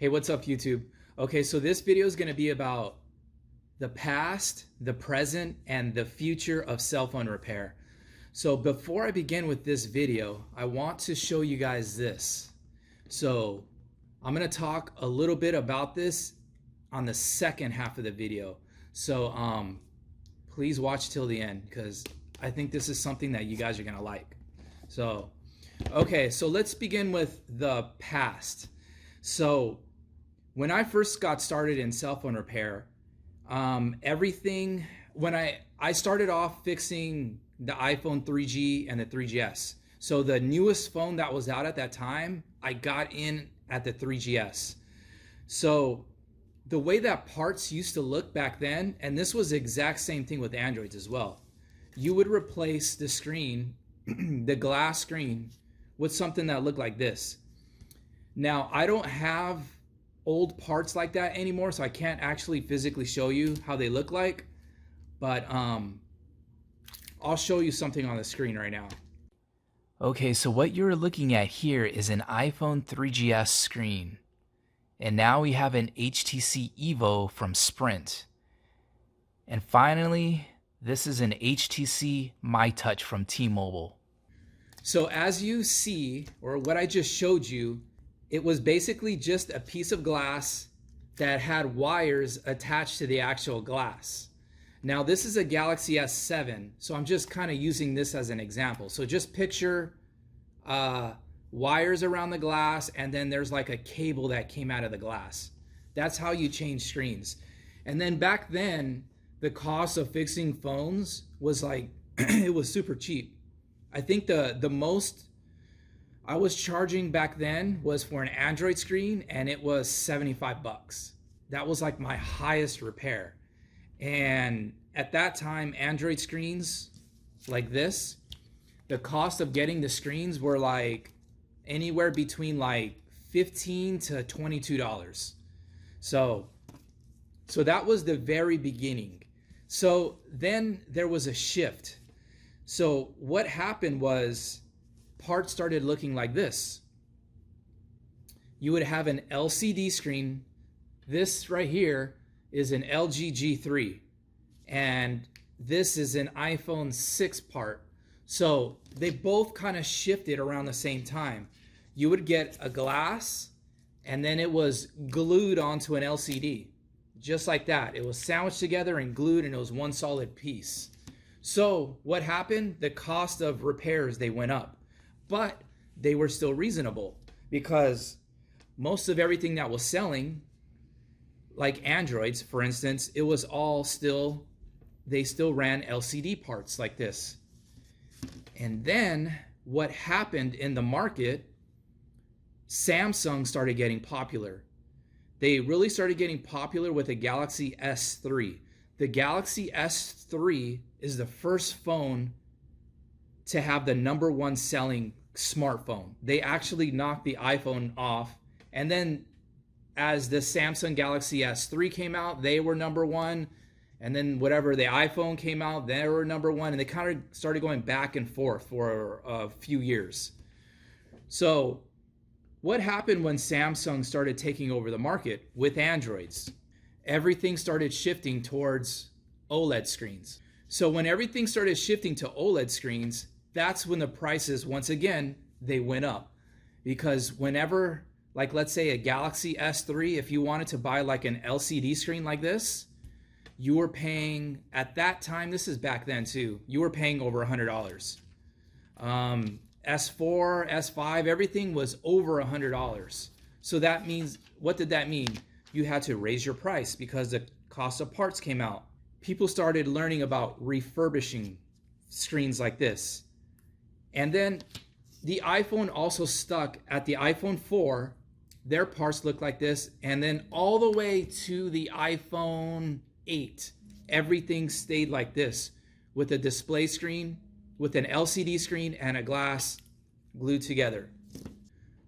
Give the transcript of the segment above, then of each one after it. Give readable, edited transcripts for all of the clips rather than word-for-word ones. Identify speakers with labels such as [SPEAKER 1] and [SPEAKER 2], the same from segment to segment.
[SPEAKER 1] Hey, what's up, YouTube? Okay, so this video is going to be about the past, the present, and the future of cell phone repair. So before I begin with this video, I want to show you guys this. So I'm going to talk a little bit about this on the second half of the video. So please watch till the end because I think this is something that you guys are going to like. So, okay, so let's begin with the past. So when I first got started in cell phone repair, when I started off fixing the iPhone 3G and the 3GS. So the newest phone that was out at that time, I got in at the 3GS. So the way that parts used to look back then, and this was the exact same thing with Androids as well, you would replace the screen, the glass screen, with something that looked like this. Now, I don't have old parts like that anymore, so I can't actually physically show you how they look like, but I'll show you something on the screen right now. Okay, so what you're looking at here is an iPhone 3GS screen, and now we have an HTC Evo from Sprint, and finally this is an HTC MyTouch from T-Mobile. So as you see, or what I just showed you, it was basically just a piece of glass that had wires attached to the actual glass. Now this is a Galaxy S7, so I'm just kind of using this as an example. So just picture wires around the glass, and then there's like a cable that came out of the glass. That's how you change screens. And then back then, the cost of fixing phones was like, it was super cheap. I think the most I was charging back then was for an Android screen, and it was 75 bucks. That was like my highest repair. And at that time, Android screens like this, the cost of getting the screens were like anywhere between like $15 to $22. So that was the very beginning. So then there was a shift. So what happened was, parts started looking like this. You would have an LCD screen. This right here is an LG G3, and this is an iPhone 6 part. So they both kind of shifted around the same time. You would get a glass, and then it was glued onto an LCD, just like that. It was sandwiched together and glued, and it was one solid piece. So what happened? The cost of repairs, they went up. But they were still reasonable because most of everything that was selling, like Androids, for instance, it was all still, they still ran LCD parts like this. And then what happened in the market, Samsung started getting popular. They really started getting popular with the Galaxy S3. The Galaxy S3 is the first phone to have the #1 selling smartphone. They actually knocked the iPhone off, and then as the Samsung Galaxy S3 came out, they were #1, and then whatever the iPhone came out, they were #1, and they kind of started going back and forth for a few years. So what happened when Samsung started taking over the market with Androids? Everything started shifting towards OLED screens. So when everything started shifting to OLED screens, that's when the prices, once again, they went up. Because whenever, like let's say a Galaxy S3, if you wanted to buy like an LCD screen like this, you were paying, at that time, this is back then too, you were paying over $100. S4, S5, everything was over $100. So that means, what did that mean? You had to raise your price because the cost of parts came out. People started learning about refurbishing screens like this. And then the iPhone also stuck at the iPhone 4. Their parts look like this. And then all the way to the iPhone 8, everything stayed like this with a display screen, with an LCD screen and a glass glued together.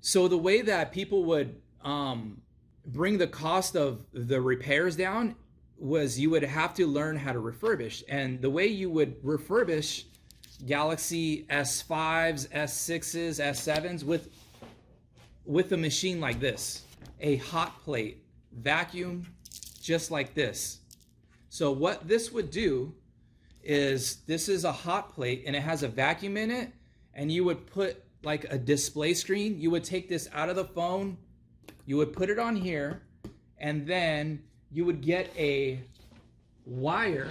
[SPEAKER 1] So the way that people would bring the cost of the repairs down was you would have to learn how to refurbish. And the way you would refurbish Galaxy S5s, S6s, S7s with a machine like this. a hot plate, vacuum, just like this. So what this would do is, this is a hot plate and it has a vacuum in it, and you would put like a display screen. You would take this out of the phone, you would put it on here, and then you would get a wire.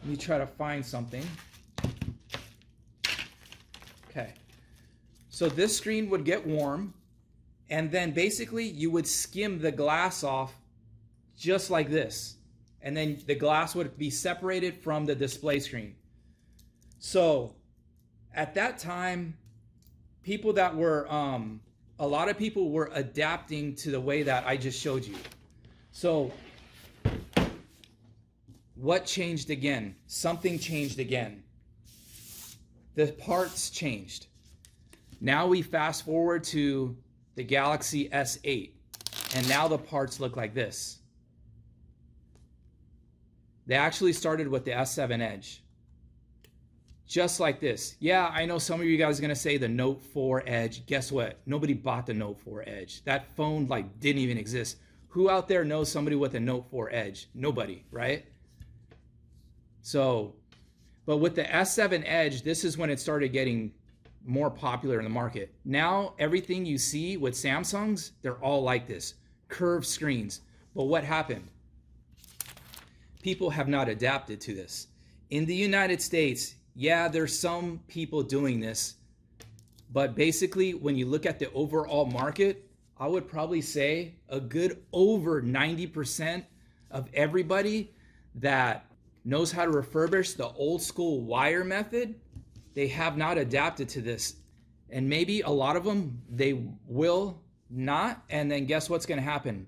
[SPEAKER 1] Let me try to find something. Okay. So this screen would get warm, and then basically you would skim the glass off just like this. And then the glass would be separated from the display screen. So at that time, people that were, a lot of people were adapting to the way that I just showed you. So what changed again? Something changed again. The parts changed. Now we fast forward to the Galaxy S8, and now the parts look like this. They actually started with the S7 Edge. Just like this. Yeah, I know some of you guys are gonna say the Note 4 Edge. Guess what? Nobody bought the Note 4 Edge. That phone like didn't even exist. Who out there knows somebody with a Note 4 Edge? Nobody, right? So, but with the S7 Edge, this is when it started getting more popular in the market. Now, everything you see with Samsungs, they're all like this, curved screens. But what happened? People have not adapted to this. In the United States, yeah, there's some people doing this, but basically when you look at the overall market, I would probably say a good over 90% of everybody that knows how to refurbish the old school wire method, they have not adapted to this. And maybe a lot of them, they will not, and then guess what's gonna happen?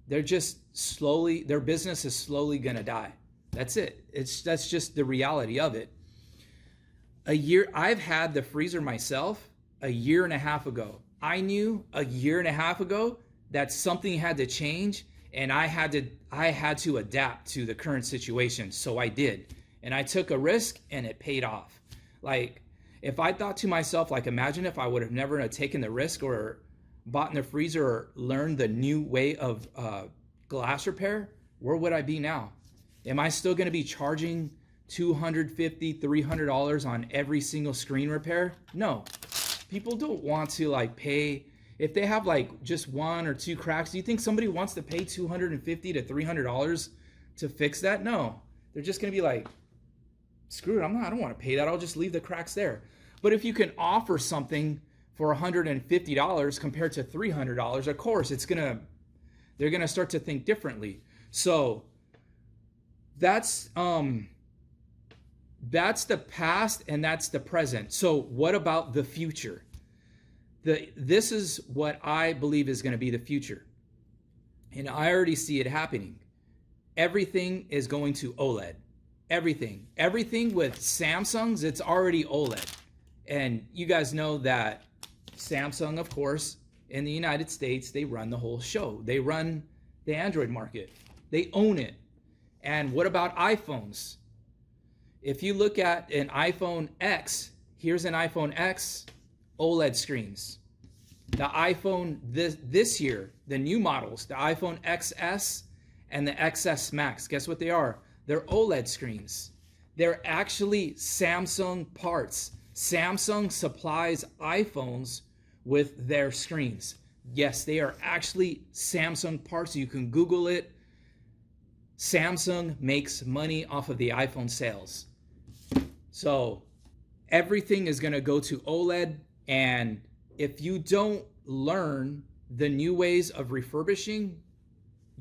[SPEAKER 1] They're just slowly, their business is slowly gonna die. That's it. That's just the reality of it. I've had the freezer myself a year and a half ago. I knew a year and a half ago that something had to change, and I had to adapt to the current situation. So I did, and I took a risk, and it paid off. Like, if I thought to myself, like, imagine if I would have never taken the risk or bought in the freezer or learned the new way of glass repair, where would I be now? Am I still going to be charging $250, $300 on every single screen repair? No. People don't want to like pay, if they have like just one or two cracks, do you think somebody wants to pay $250 to $300 to fix that? No. They're just going to be like, screw it, I don't want to pay that. I'll just leave the cracks there. But if you can offer something for $150 compared to $300, of course, they're going to start to think differently. So that's the past and that's the present. So what about the future? This is what I believe is going to be the future. And I already see it happening. Everything is going to OLED. Everything with Samsungs, it's already OLED. And you guys know that Samsung, of course, in the United States, they run the whole show. They run the Android market. They own it. And what about iPhones? If you look at an iPhone X, here's an iPhone X, OLED screens. The iPhone this year, the new models, the iPhone XS and the XS Max, guess what they are? They're OLED screens. They're actually Samsung parts. Samsung supplies iPhones with their screens. Yes, they are actually Samsung parts. You can Google it. Samsung makes money off of the iPhone sales. So everything is going to go to OLED, and if you don't learn the new ways of refurbishing,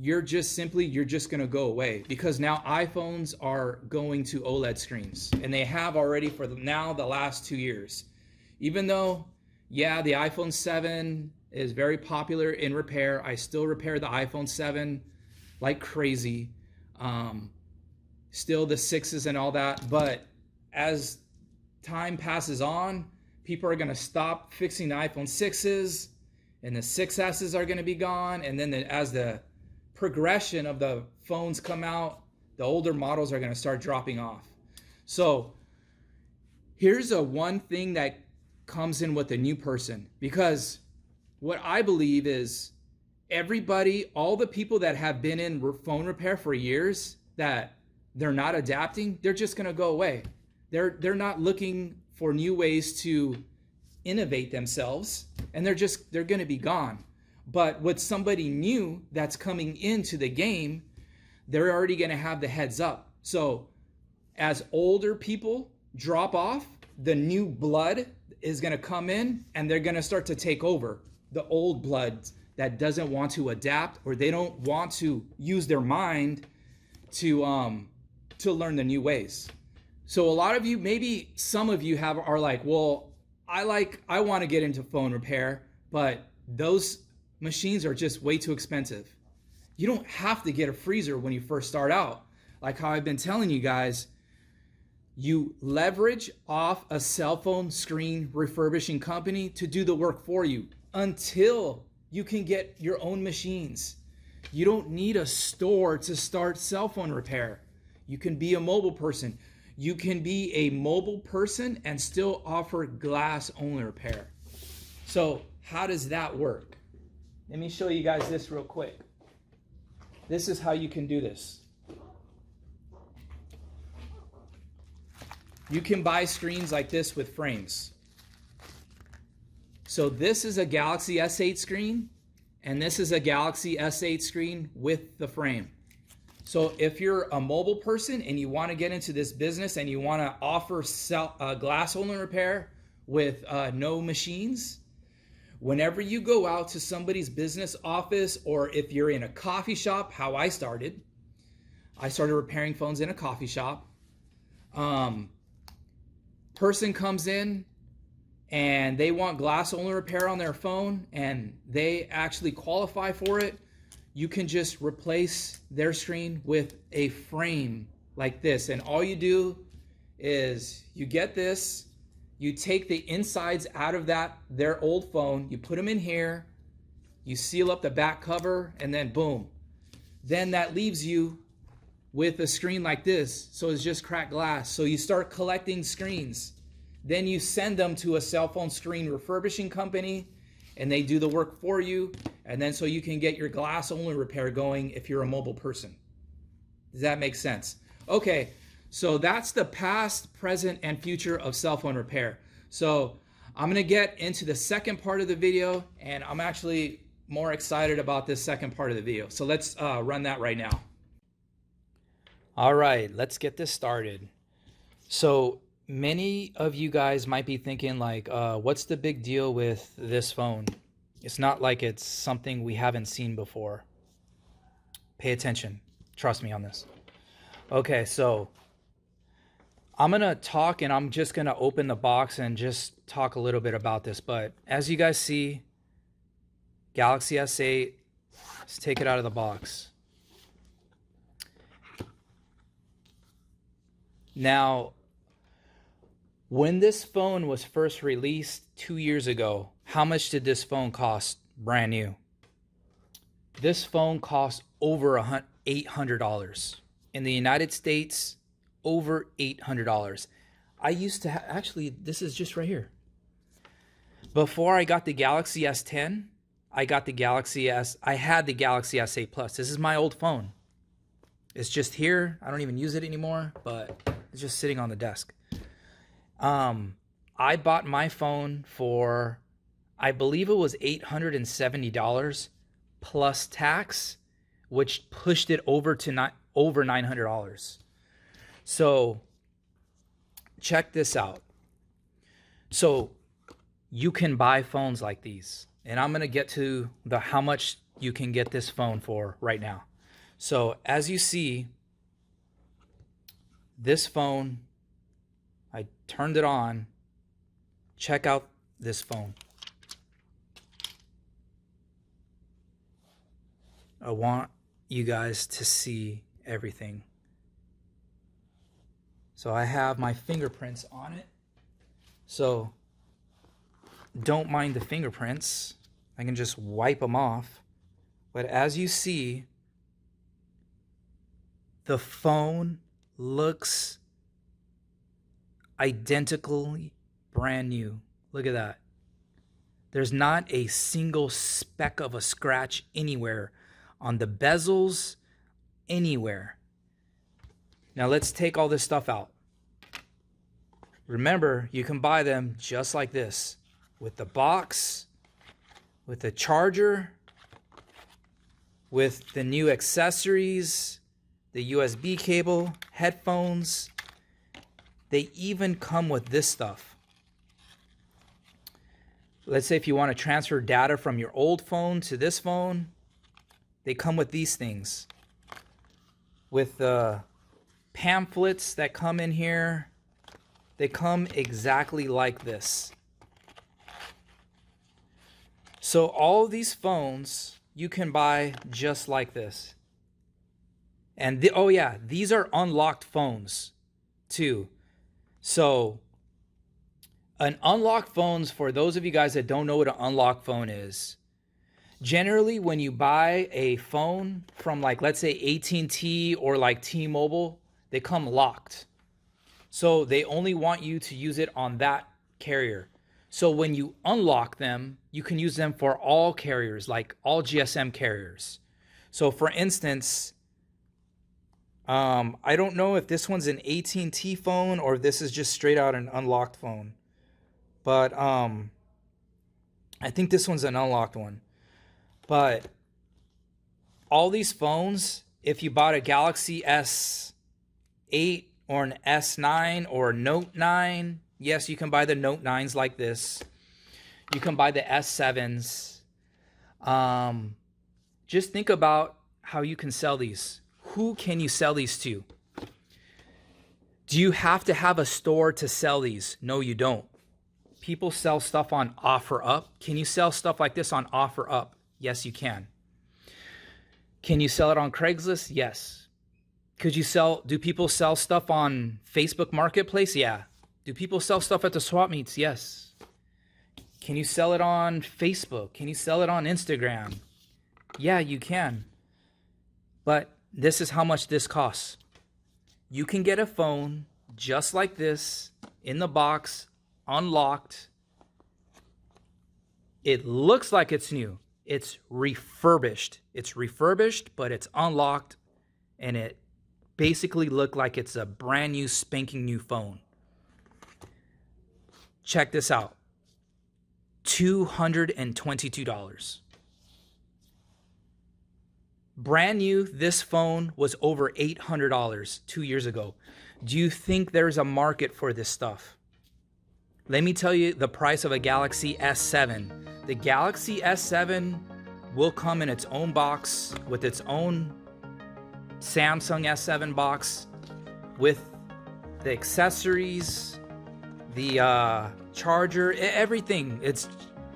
[SPEAKER 1] you're just going to go away, because now iPhones are going to OLED screens, and they have already for the last 2 years. Even though, yeah, the iPhone 7 is very popular in repair, I still repair the iPhone 7 like crazy. Still the 6s and all that, but as time passes on, people are going to stop fixing the iPhone 6s, and the 6s are going to be gone, and then as the progression of the phones come out, the older models are going to start dropping off. So here's one thing that comes in with a new person, because what I believe is everybody, all the people that have been in phone repair for years, that they're not adapting, they're just going to go away. They're not looking for new ways to innovate themselves, and they're going to be gone. But with somebody new that's coming into the game, they're already going to have the heads up. So as older people drop off, the new blood is going to come in, and they're going to start to take over the old blood that doesn't want to adapt, or they don't want to use their mind to learn the new ways. So a lot of you, maybe some of you are like, well, I want to get into phone repair, but those machines are just way too expensive. You don't have to get a freezer when you first start out. Like how I've been telling you guys, you leverage off a cell phone screen refurbishing company to do the work for you until you can get your own machines. You don't need a store to start cell phone repair. You can be a mobile person. You can be a mobile person and still offer glass only repair. So how does that work? Let me show you guys this real quick. This is how you can do this. You can buy screens like this with frames. So this is a Galaxy S8 screen, and this is a Galaxy S8 screen with the frame. So if you're a mobile person and you want to get into this business and you want to offer glass only repair with no machines, whenever you go out to somebody's business office, or if you're in a coffee shop, how I started repairing phones in a coffee shop. Person comes in and they want glass only repair on their phone and they actually qualify for it. You can just replace their screen with a frame like this. And all you do is you get this, you take the insides out of their old phone, you put them in here, you seal up the back cover, and then boom. Then that leaves you with a screen like this. So it's just cracked glass. So you start collecting screens. Then you send them to a cell phone screen refurbishing company, and they do the work for you. And then so you can get your glass only repair going if you're a mobile person. Does that make sense? Okay, so that's the past, present, and future of cell phone repair. So I'm gonna get into the second part of the video, and I'm actually more excited about this second part of the video. So let's run that right now. All right, let's get this started. So many of you guys might be thinking like, what's the big deal with this phone? It's not like it's something we haven't seen before. Pay attention. Trust me on this. Okay, so I'm going to talk, and I'm just going to open the box and just talk a little bit about this. But as you guys see, Galaxy S8, let's take it out of the box. Now, when this phone was first released 2 years ago, how much did this phone cost brand new? This phone cost over $800. In the United States, over $800. I used to actually, this is just right here. Before I got the Galaxy S10, I had the Galaxy S8 Plus. This is my old phone. It's just here. I don't even use it anymore, but it's just sitting on the desk. I bought my phone for, I believe it was $870 plus tax, which pushed it over to over $900. So check this out. So you can buy phones like these, and I'm going to get to how much you can get this phone for right now. So as you see, this phone, I turned it on. Check out this phone. I want you guys to see everything. So I have my fingerprints on it. So don't mind the fingerprints. I can just wipe them off. But as you see, the phone looks identically brand new. Look at that. There's not a single speck of a scratch anywhere on the bezels, anywhere. Now let's take all this stuff out. Remember, you can buy them just like this, with the box, with the charger, with the new accessories, the USB cable, headphones. They even come with this stuff. Let's say if you want to transfer data from your old phone to this phone, they come with these things. With the pamphlets that come in here, they come exactly like this. So all of these phones you can buy just like this. And oh yeah, these are unlocked phones too. So an unlocked phones, for those of you guys that don't know what an unlocked phone is, generally when you buy a phone from, like, let's say AT&T or like T-Mobile, they come locked. So they only want you to use it on that carrier. So when you unlock them, you can use them for all carriers, like all GSM carriers. So for instance, I don't know if this one's an AT&T phone or if this is just straight out an unlocked phone. But I think this one's an unlocked one. But all these phones, if you bought a Galaxy S8 or an S9 or a Note 9, yes, you can buy the Note 9s like this. You can buy the S7s. Just think about how you can sell these. Who can you sell these to? Do you have to have a store to sell these? No, you don't. People sell stuff on OfferUp. Can you sell stuff like this on OfferUp? Yes, you can. Can you sell it on Craigslist? Yes. Do people sell stuff on Facebook Marketplace? Yeah. Do people sell stuff at the swap meets? Yes. Can you sell it on Facebook? Can you sell it on Instagram? Yeah, you can. But this is how much this costs. You can get a phone just like this in the box, unlocked. It looks like it's new. It's refurbished. It's refurbished, but it's unlocked, and it basically looked like it's a brand new, spanking new phone. Check this out. $222. Brand new, this phone was over $800 2 years ago. Do you think there's a market for this stuff? Let me tell you the price of a Galaxy S7. The Galaxy S7 will come in its own box with its own Samsung S7 box with the accessories, the charger, everything. It's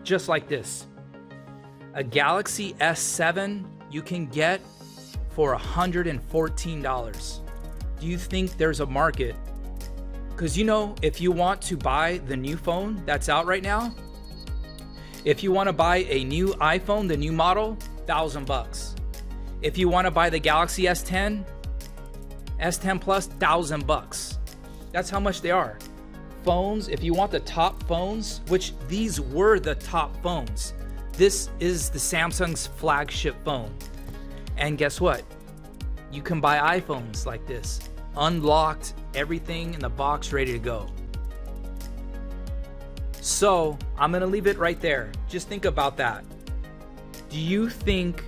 [SPEAKER 1] just like this. A Galaxy S7 you can get for $114. Do you think there's a market? Because if you want to buy the new phone that's out right now, if you want to buy a new iPhone, the new model, $1,000. If you want to buy the Galaxy S10, S10 Plus, $1,000. That's how much they are. Phones, if you want the top phones, which these were the top phones. This is the Samsung's flagship phone. And guess what? You can buy iPhones like this. Unlocked, everything in the box, ready to go. So I'm going to leave it right there. Just think about that. Do you think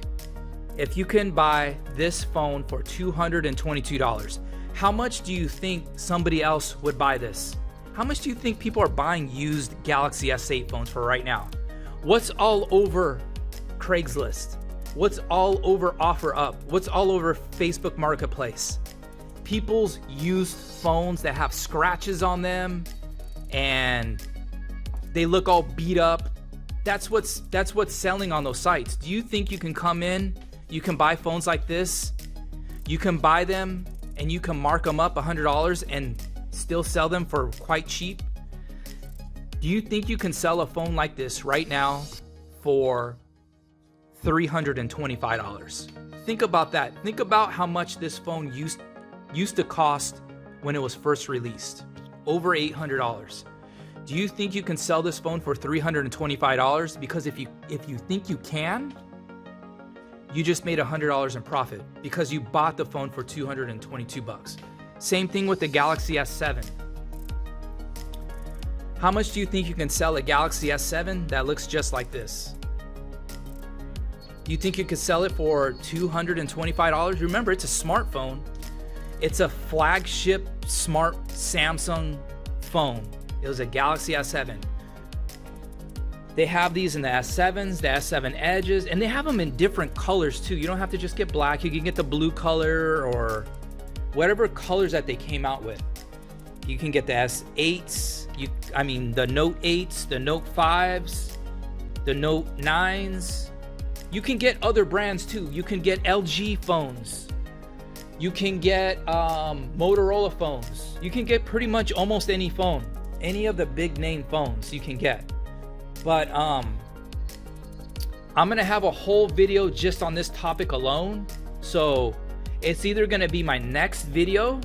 [SPEAKER 1] if you can buy this phone for $222, how much do you think somebody else would buy this? How much do you think people are buying used Galaxy S8 phones for right now? What's all over Craigslist? What's all over OfferUp? What's all over Facebook Marketplace? People's used phones that have scratches on them and they look all beat up. That's what's selling on those sites. Do you think you can come in, you can buy phones like this, you can buy them and you can mark them up $100 and still sell them for quite cheap? Do you think you can sell a phone like this right now for $325? Think about that. Think about how much this phone used to cost when it was first released. Over $800. Do you think you can sell this phone for $325? Because if you think you can, you just made $100 in profit because you bought the phone for 222 bucks. Same thing with the Galaxy S7. How much do you think you can sell a Galaxy S7 that looks just like this? Do you think you could sell it for $225? Remember, it's a smartphone. It's a flagship smart Samsung phone. It was a Galaxy S7. They have these in the S7s, the S7 Edges, and they have them in different colors too. You don't have to just get black. You can get the blue color or whatever colors that they came out with. You can get the S8s, the Note 8s, the Note 5s, the Note 9s. You can get other brands too. You can get LG phones. You can get Motorola phones. You can get pretty much almost any phone. Any of the big name phones you can get. But I'm gonna have a whole video just on this topic alone. So it's either gonna be my next video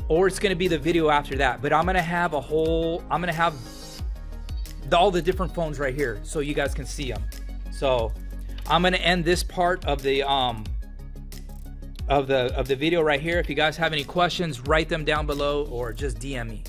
[SPEAKER 1] or it's gonna be the video after that. But I'm gonna have all the different phones right here so you guys can see them. So I'm gonna end this part of the video right here. If you guys have any questions, write them down below or just DM me.